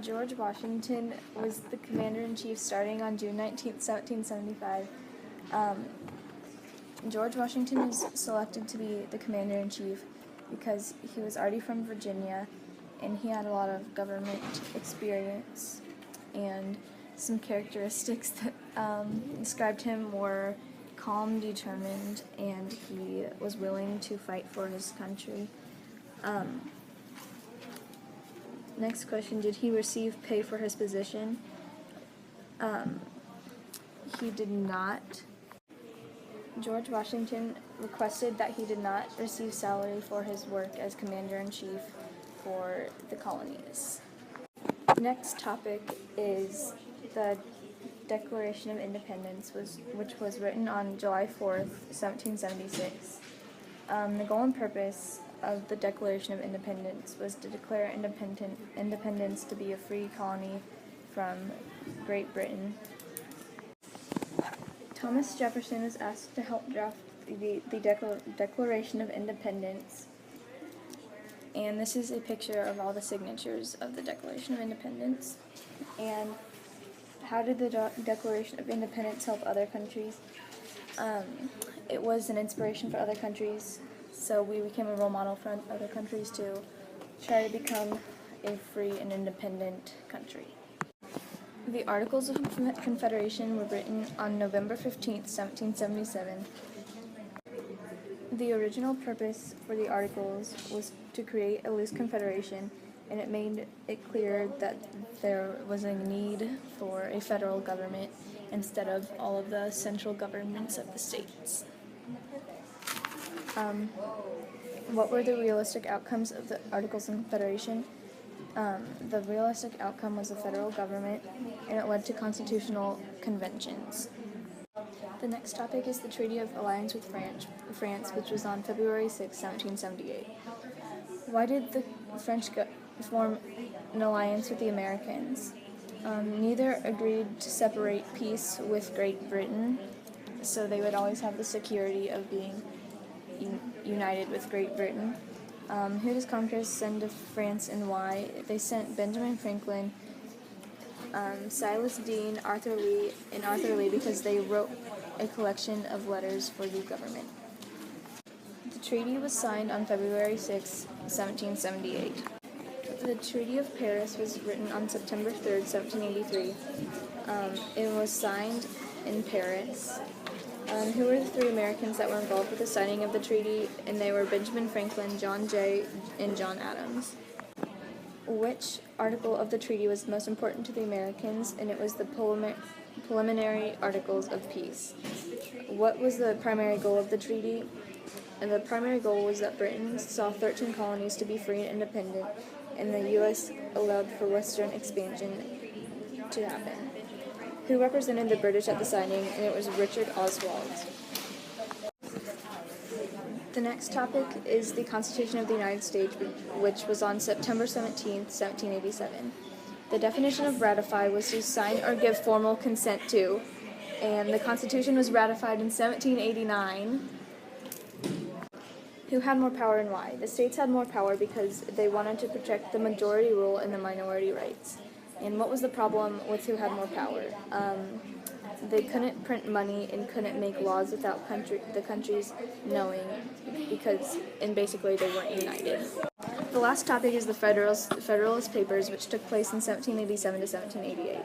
George Washington was the commander-in-chief starting on June 19, 1775. George Washington was selected to be the commander-in-chief because he was already from Virginia and he had a lot of government experience, and some characteristics that described him were calm, determined, and he was willing to fight for his country. Next question, did he receive pay for his position? He did not. George Washington requested that he did not receive salary for his work as commander-in-chief for the colonies. Next topic is the Declaration of Independence, which was written on July 4th, 1776. The goal and purpose of the Declaration of Independence was to declare independence to be a free colony from Great Britain. Thomas Jefferson was asked to help draft the Declaration of Independence, and this is a picture of all the signatures of the Declaration of Independence. And how did the Declaration of Independence help other countries? It was an inspiration for other countries, so we became a role model for other countries to try to become a free and independent country. The Articles of Confederation were written on November 15, 1777. The original purpose for the Articles was to create a loose confederation, and it made it clear that there was a need for a federal government instead of all of the central governments of the states. What were the realistic outcomes of the Articles of Confederation? The realistic outcome was a federal government, and it led to constitutional conventions. The next topic is the Treaty of Alliance with France, which was on February 6, 1778. Why did the French form an alliance with the Americans? Neither agreed to separate peace with Great Britain, so they would always have the security of being united with Great Britain. Who does Congress send to France and why? They sent Benjamin Franklin, Silas Deane, Arthur Lee because they wrote a collection of letters for the government. The treaty was signed on February 6, 1778. The Treaty of Paris was written on September 3, 1783. It was signed in Paris. Who were the three Americans that were involved with the signing of the treaty? And they were Benjamin Franklin, John Jay, and John Adams. Which article of the treaty was most important to the Americans? And it was the preliminary articles of peace. What was the primary goal of the treaty? And the primary goal was that Britain saw 13 colonies to be free and independent, and the U.S. allowed for Western expansion to happen. Who represented the British at the signing? And it was Richard Oswald. The next topic is the Constitution of the United States, which was on September 17, 1787. The definition of ratify was to sign or give formal consent to, and the Constitution was ratified in 1789. Who had more power and why? The states had more power because they wanted to protect the majority rule and the minority rights. And what was the problem with who had more power? They couldn't print money and couldn't make laws without the countries knowing, and basically they weren't united. The last topic is the Federalist Papers, which took place in 1787 to 1788.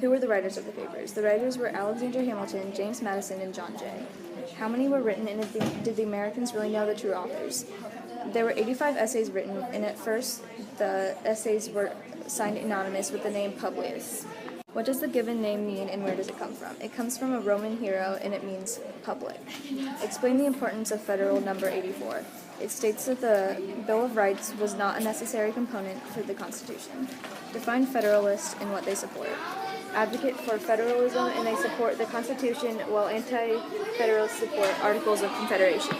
Who were the writers of the papers? The writers were Alexander Hamilton, James Madison, and John Jay. How many were written, and did the Americans really know the true authors? There were 85 essays written, and at first the essays were signed anonymous with the name Publius. What does the given name mean, and where does it come from? It comes from a Roman hero, and it means public. Explain the importance of Federal Number 84. It states that the Bill of Rights was not a necessary component for the Constitution. Define Federalists and what they support. Advocate for federalism, and they support the Constitution, while anti-federalists support Articles of Confederation.